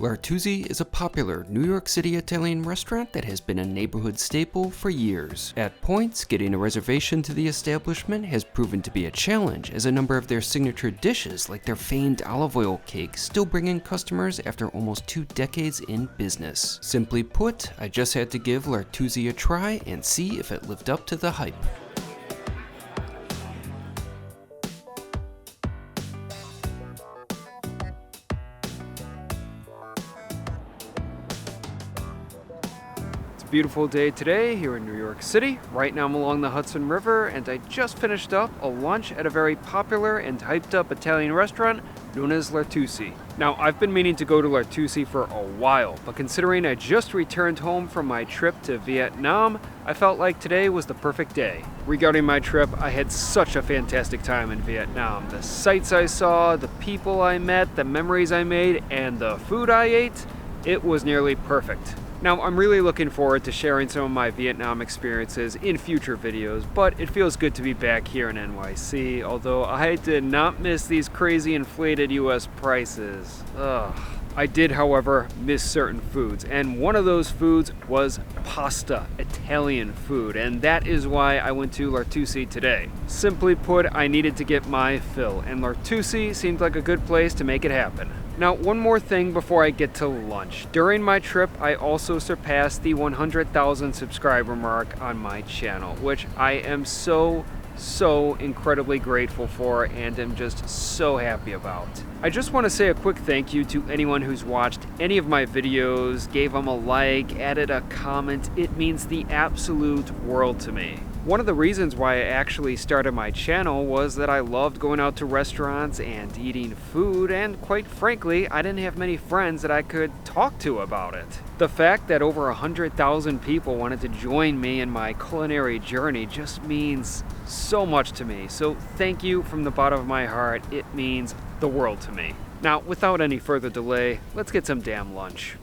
L'Artusi is a popular New York City Italian restaurant that has been a neighborhood staple for years. At points, getting a reservation to the establishment has proven to be a challenge, as a number of their signature dishes, like their famed olive oil cake, still bring in customers after almost 2 decades in business. Simply put, I just had to give L'Artusi a try and see if it lived up to the hype. Beautiful day today here in New York City. Right now I'm along the Hudson River and I just finished up a lunch at a very popular and hyped up Italian restaurant known as L'Artusi. Now I've been meaning to go to L'Artusi for a while, but considering I just returned home from my trip to Vietnam, I felt like today was the perfect day. Regarding my trip, I had such a fantastic time in Vietnam. The sights I saw, the people I met, the memories I made, and the food I ate, it was nearly perfect. Now, I'm really looking forward to sharing some of my Vietnam experiences in future videos, but it feels good to be back here in NYC, although I did not miss these crazy inflated US prices. Ugh. I did, however, miss certain foods, and one of those foods was pasta, Italian food, and that is why I went to L'Artusi today. Simply put, I needed to get my fill, and L'Artusi seemed like a good place to make it happen. Now, one more thing before I get to lunch. During my trip, I also surpassed the 100,000 subscriber mark on my channel, which I am so incredibly grateful for and am just so happy about. I just want to say a quick thank you to anyone who's watched any of my videos, gave them a like, added a comment. It means the absolute world to me. One of the reasons why I actually started my channel was that I loved going out to restaurants and eating food, and quite frankly, I didn't have many friends that I could talk to about it. The fact that over 100,000 people wanted to join me in my culinary journey just means so much to me. So thank you from the bottom of my heart. It means the world to me. Now, without any further delay, let's get some damn lunch.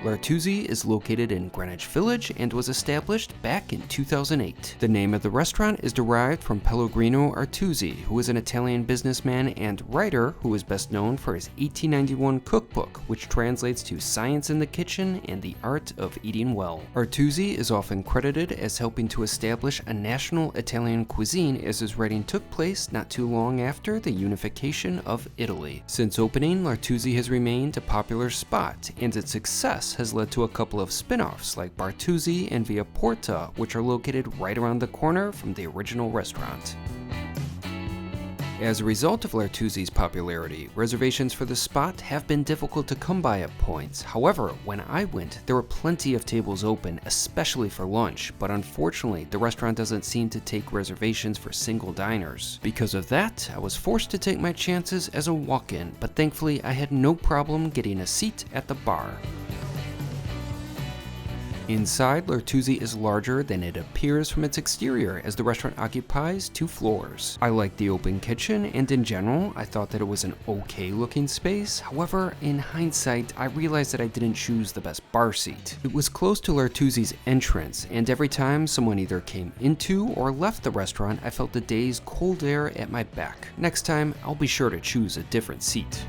L'Artusi is located in Greenwich Village and was established back in 2008. The name of the restaurant is derived from Pellegrino Artusi, who is an Italian businessman and writer who is best known for his 1891 cookbook, which translates to Science in the Kitchen and the Art of Eating Well. Artusi is often credited as helping to establish a national Italian cuisine, as his writing took place not too long after the unification of Italy. Since opening, L'Artusi has remained a popular spot, and its success has led to a couple of spin-offs like Bartuzzi and Via Porta, which are located right around the corner from the original restaurant. As a result of L'Artusi's popularity, reservations for the spot have been difficult to come by at points. However, when I went, there were plenty of tables open, especially for lunch, but unfortunately, the restaurant doesn't seem to take reservations for single diners. Because of that, I was forced to take my chances as a walk-in, but thankfully I had no problem getting a seat at the bar. Inside, L'Artusi is larger than it appears from its exterior, as the restaurant occupies 2 floors. I liked the open kitchen, and in general, I thought that it was an okay looking space. However, in hindsight, I realized that I didn't choose the best bar seat. It was close to L'Artusi's entrance, and every time someone either came into or left the restaurant, I felt the day's cold air at my back. Next time, I'll be sure to choose a different seat.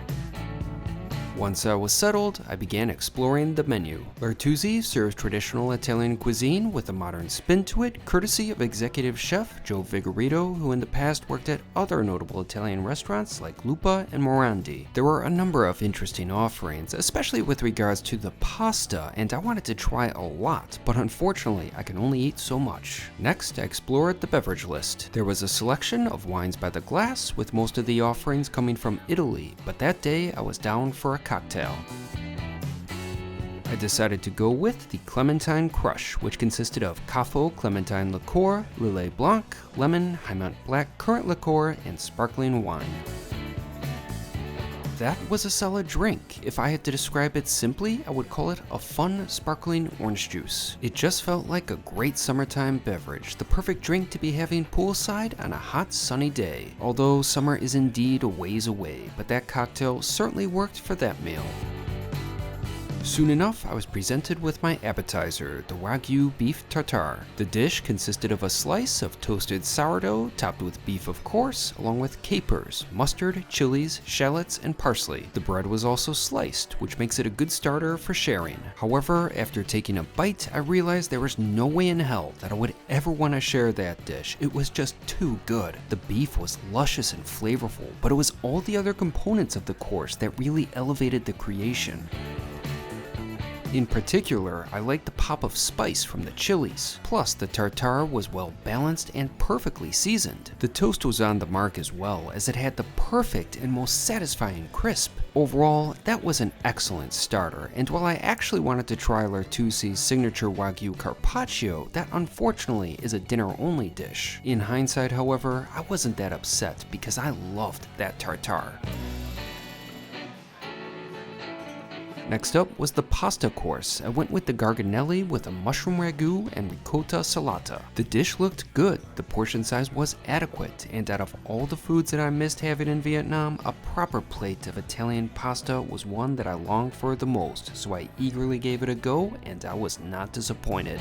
Once I was settled, I began exploring the menu. L'Artusi serves traditional Italian cuisine with a modern spin to it, courtesy of executive chef Joe Vigorito, who in the past worked at other notable Italian restaurants like Lupa and Morandi. There were a number of interesting offerings, especially with regards to the pasta, and I wanted to try a lot, but unfortunately I can only eat so much. Next, I explored the beverage list. There was a selection of wines by the glass, with most of the offerings coming from Italy, but that day I was down for a cocktail. I decided to go with the Clementine Crush, which consisted of Caffo Clementine liqueur, Lillet Blanc, lemon, Haimont Black currant liqueur, and sparkling wine. That was a solid drink. If I had to describe it simply, I would call it a fun, sparkling orange juice. It just felt like a great summertime beverage, the perfect drink to be having poolside on a hot, sunny day. Although summer is indeed a ways away, but that cocktail certainly worked for that meal. Soon enough, I was presented with my appetizer, the Wagyu beef tartar. The dish consisted of a slice of toasted sourdough topped with beef of course, along with capers, mustard, chilies, shallots, and parsley. The bread was also sliced, which makes it a good starter for sharing. However, after taking a bite, I realized there was no way in hell that I would ever want to share that dish. It was just too good. The beef was luscious and flavorful, but it was all the other components of the course that really elevated the creation. In particular, I liked the pop of spice from the chilies. Plus, the tartare was well balanced and perfectly seasoned. The toast was on the mark as well, as it had the perfect and most satisfying crisp. Overall, that was an excellent starter, and while I actually wanted to try Lertusi's signature Wagyu carpaccio, that unfortunately is a dinner-only dish. In hindsight, however, I wasn't that upset because I loved that tartare. Next up was the pasta course. I went with the garganelli with a mushroom ragu and ricotta salata. The dish looked good, the portion size was adequate, and out of all the foods that I missed having in Vietnam, a proper plate of Italian pasta was one that I longed for the most, so I eagerly gave it a go, and I was not disappointed.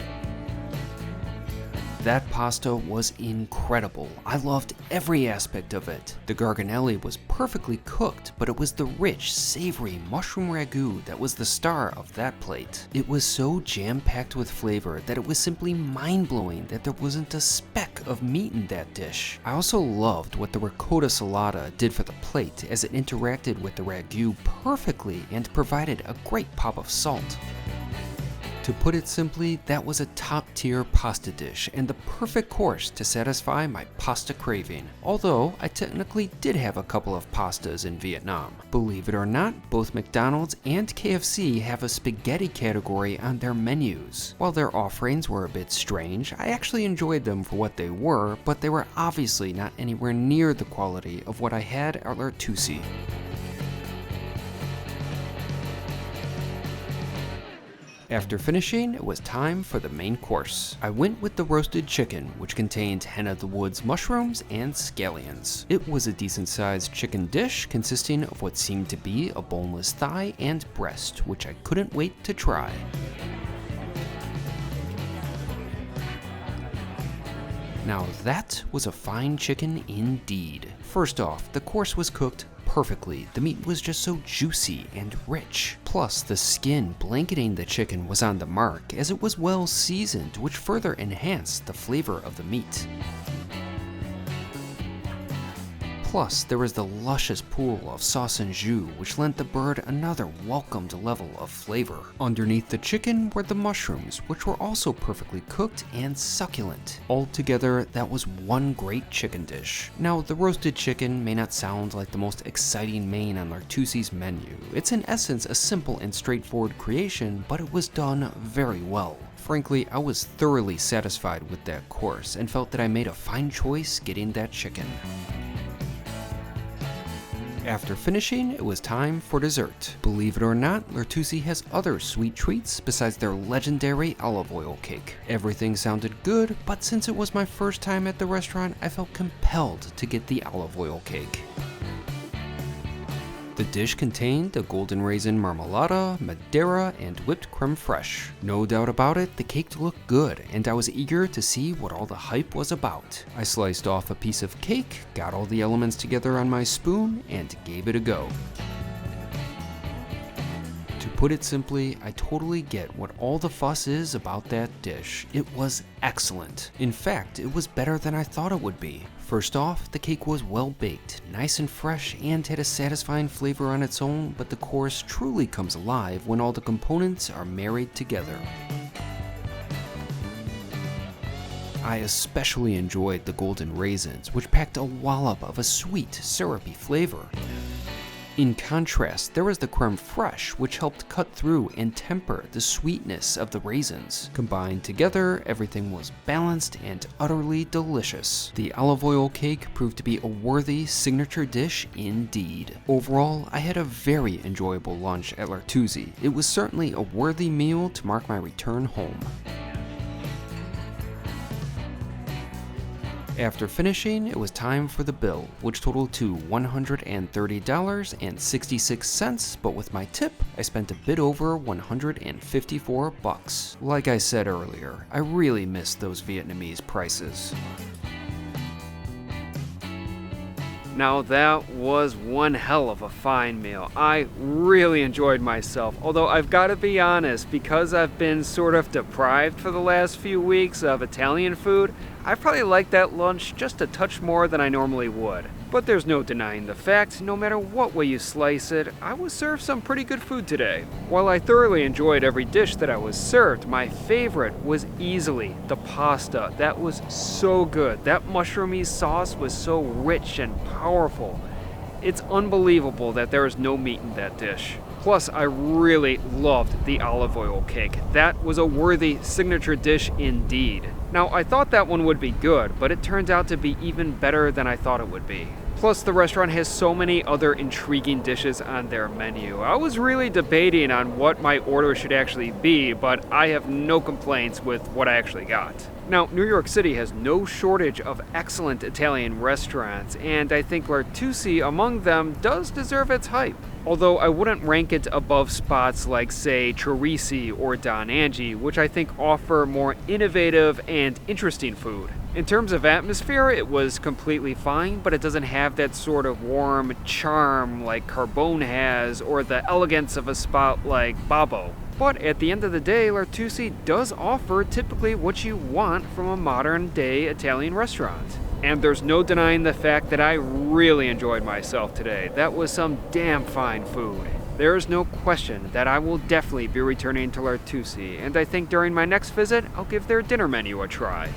That pasta was incredible. I loved every aspect of it. The garganelli was perfectly cooked, but it was the rich, savory mushroom ragu that was the star of that plate. It was so jam-packed with flavor that it was simply mind-blowing that there wasn't a speck of meat in that dish. I also loved what the ricotta salata did for the plate, as it interacted with the ragu perfectly and provided a great pop of salt. To put it simply, that was a top-tier pasta dish and the perfect course to satisfy my pasta craving. Although, I technically did have a couple of pastas in Vietnam. Believe it or not, both McDonald's and KFC have a spaghetti category on their menus. While their offerings were a bit strange, I actually enjoyed them for what they were, but they were obviously not anywhere near the quality of what I had at Lertusi. After finishing, it was time for the main course. I went with the roasted chicken, which contained hen of the woods mushrooms and scallions. It was a decent-sized chicken dish consisting of what seemed to be a boneless thigh and breast, which I couldn't wait to try. Now that was a fine chicken indeed. First off, the course was cooked perfectly. The meat was just so juicy and rich. Plus, the skin blanketing the chicken was on the mark, as it was well seasoned, which further enhanced the flavor of the meat. Plus, there was the luscious pool of sauce and jus, which lent the bird another welcomed level of flavor. Underneath the chicken were the mushrooms, which were also perfectly cooked and succulent. Altogether, that was one great chicken dish. Now, the roasted chicken may not sound like the most exciting main on Lertusi's menu. It's in essence a simple and straightforward creation, but it was done very well. Frankly, I was thoroughly satisfied with that course and felt that I made a fine choice getting that chicken. After finishing, it was time for dessert. Believe it or not, Lertusi has other sweet treats besides their legendary olive oil cake. Everything sounded good, but since it was my first time at the restaurant, I felt compelled to get the olive oil cake. The dish contained a golden raisin marmalada, Madeira, and whipped creme fraiche. No doubt about it, the cake looked good, and I was eager to see what all the hype was about. I sliced off a piece of cake, got all the elements together on my spoon, and gave it a go. To put it simply, I totally get what all the fuss is about that dish. It was excellent. In fact, it was better than I thought it would be. First off, the cake was well baked, nice and fresh, and had a satisfying flavor on its own, but the course truly comes alive when all the components are married together. I especially enjoyed the golden raisins, which packed a wallop of a sweet, syrupy flavor. In contrast, there was the creme fraiche, which helped cut through and temper the sweetness of the raisins. Combined together, everything was balanced and utterly delicious. The olive oil cake proved to be a worthy signature dish indeed. Overall, I had a very enjoyable lunch at Lertusi. It was certainly a worthy meal to mark my return home. After finishing, it was time for the bill, which totaled to $130.66, but with my tip, I spent a bit over $154. Like I said earlier, I really missed those Vietnamese prices. Now that was one hell of a fine meal. I really enjoyed myself, although I've got to be honest, because I've been sort of deprived for the last few weeks of Italian food, I probably liked that lunch just a touch more than I normally would. But there's no denying the fact, no matter what way you slice it, I was served some pretty good food today. While I thoroughly enjoyed every dish that I was served, my favorite was easily the pasta. That was so good. That mushroomy sauce was so rich and powerful. It's unbelievable that there is no meat in that dish. Plus, I really loved the olive oil cake. That was a worthy signature dish indeed. Now, I thought that one would be good, but it turned out to be even better than I thought it would be. Plus, the restaurant has so many other intriguing dishes on their menu. I was really debating on what my order should actually be, but I have no complaints with what I actually got. Now, New York City has no shortage of excellent Italian restaurants, and I think L'Artusi among them does deserve its hype. Although I wouldn't rank it above spots like, say, Chorisi or Don Angie, which I think offer more innovative and interesting food. In terms of atmosphere, it was completely fine, but it doesn't have that sort of warm charm like Carbone has, or the elegance of a spot like Babbo. But at the end of the day, L'Artusi does offer typically what you want from a modern-day Italian restaurant. And there's no denying the fact that I really enjoyed myself today. That was some damn fine food. There is no question that I will definitely be returning to L'Artusi, and I think during my next visit, I'll give their dinner menu a try.